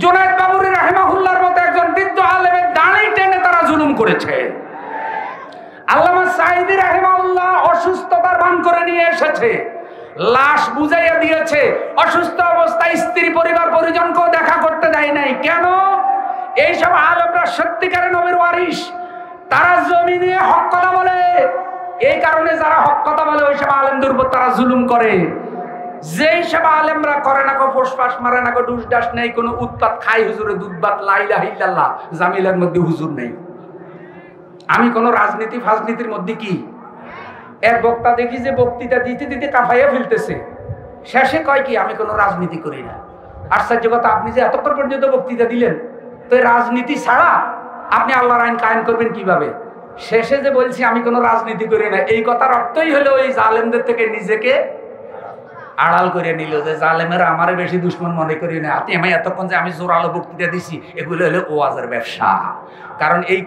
জুনায়েদ বাবুরী রাহিমাহুল্লাহর মতো একজন বৃদ্ধ আলেমের দাঁড়ি টেনে তারা জুলুম করেছে। আল্লামা সাঈদী রাহিমাহুল্লাহ অসুস্থতার ভান করে নিয়ে এসেছে, লাশ বুঝাইয়া দিয়েছে, অসুস্থ অবস্থায় স্ত্রী পরিবার পরিজনকেও দেখা করতে দেয় নাই। কেন? এইসব আলেমরা সত্যিকারের নবীর ওয়ারিস, তারা জমিনে হক কথা বলে। এই কারণে যারা হক কথা বলে ওইসব আলেমদের উপর তারা জুলুম করে। যেই সব আলেমরা করে না কো পুষ্পা পাশ মারা না, ডুস ডাস নেই, কোনো উৎপাত খাই হুজুরে দুধ ভাত, লা ইলাহা ইল্লাল্লাহ জামিলার মধ্যে হুজুর নেই। আমি কোন রাজনীতি ফাজনীতির মধ্যে কি? এক বক্তা দেখি যে বক্তৃতা দিতে দিতে কাঁপাইয়া ফেলতেছে, শেষে কয় কি আমি কোনো রাজনীতি করি না। আশ্চর্য কথা, আপনি যে এতক্ষণ পর্যন্ত বক্তৃতা দিলেন, তো রাজনীতি ছাড়া আপনি আল্লাহর আইন কায়েম করবেন কিভাবে? শেষে যে বলছি আমি কোনো রাজনীতি করি না, এই কথার অর্থই হলো ওই জালেমদের থেকে নিজেকে আড়াল করে নিল, যে জালেমেরা আমারে বেশি দুশ্মন মনে করি না। আমি এতক্ষণ যে আমি জোরালো বক্তৃতা দিছি, এগুলো হলো ওয়াজের ব্যবসা। কারণ এই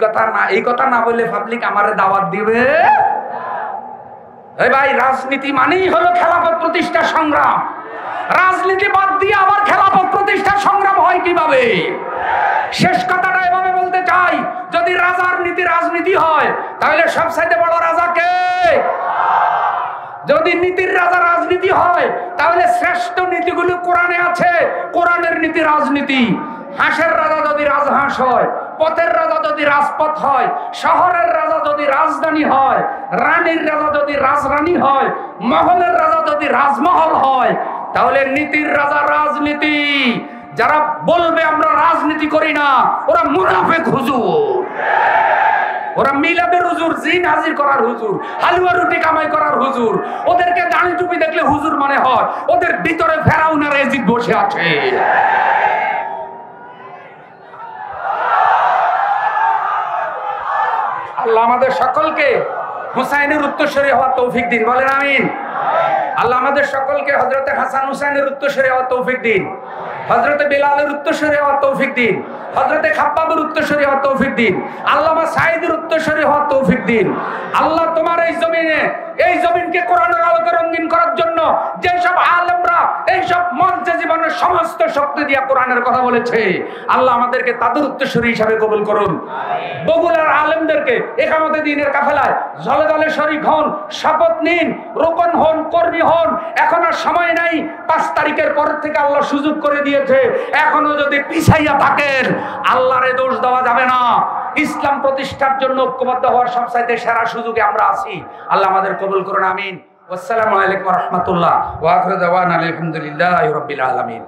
কথা না বললে পাবলিক আমারে দাওয়াত দিবে। এই ভাই, রাজনীতি মানেই হলো খেলাফত প্রতিষ্ঠা সংগ্রাম। রাজনীতি বাদ দিয়ে আবার খেলাফত প্রতিষ্ঠা সংগ্রাম হয় কিভাবে? শেষ কথাটা এভাবে বলতে চাই, যদি রাজার নীতি রাজনীতি হয়, তাহলে সবচাইতে বড় রাজা কে? যদি নীতির রাজা রাজনীতি হয়, তাহলে শ্রেষ্ঠ নীতিগুলো কোরআনে আছে। কোরআনের নীতি রাজনীতি। হাঁসের রাজা যদি রাজহাঁস হয়, পথের রাজা যদি রাজপথ হয়, শহরের রাজা যদি রাজধানী হয়, রানীর রাজা যদি রাজরানী হয়, মহলের রাজা যদি রাজমহল হয়, তাহলে নীতির রাজা রাজনীতি। যারা বলবে আমরা রাজনীতি করি না, ওরা মুনাফিক হুজুর। ওরা মিলাদের হুজুর, জিন হাজির করার হুজুর, হালুয়া রুটি কামাই করার হুজুর। ওদেরকে দাড়ি টুপি দেখলে হুজুর মনে হয়, ওদের ভিতরে ফেরাউন আর এজিদ বসে আছে। আল্লাহ আমাদের সকলকে হুসাইনের উত্তরসূরি হওয়ার তৌফিক দিন, বলেন আমিন। আল্লাহ আমাদের সকলকে হযরতে হাসান হুসাইনের উত্তরসূরি হওয়ার তৌফিক দিন, হযরতে বেলালের উত্তরসূরি হওয়ার তৌফিক দিন, হযরতে খাব্বাবের উত্তরসূরি হওয়ার তৌফিক দিন, আল্লামা সাঈদের উত্তরসূরি হওয়ার তৌফিক দিন। আল্লাহ তোমার এই জমিনে, এই জমিনকে কোরআনের আলোকে রঙিন করার জন্য যেসব আলেমরা এইসব মঞ্চে জীবনের সমস্ত শক্তি দিয়া কোরআনের কথা বলেছে, আল্লাহ আমাদেরকে তাদের উত্তরসূরি হিসাবে কবুল করুন। বগুড়ার আলেমদেরকে ইকামতে দ্বীনের কাফেলায় জলে জলে শরীক হন, শপথ নিন, রোকন হন, কর্মী হন। এখন আর সময় নাই, 5 তারিখের পর থেকে আল্লাহ সুযোগ করে দিয়েছে। এখনো যদি পিছাইয়া থাকেন, আল্লাহরে দোষ দেওয়া যাবে না। ইসলাম প্রতিষ্ঠার জন্য ঐক্যবদ্ধ হওয়ার সবচাইতে সেরা সুযোগে আমরা আছি। আল্লাহ আমাদের কবুল করুন, আমিন। আসসালামু আলাইকুম ওয়া রাহমাতুল্লাহ ওয়া আখিরু দাওয়ানা আলহামদুলিল্লাহি রাব্বিল আলামিন।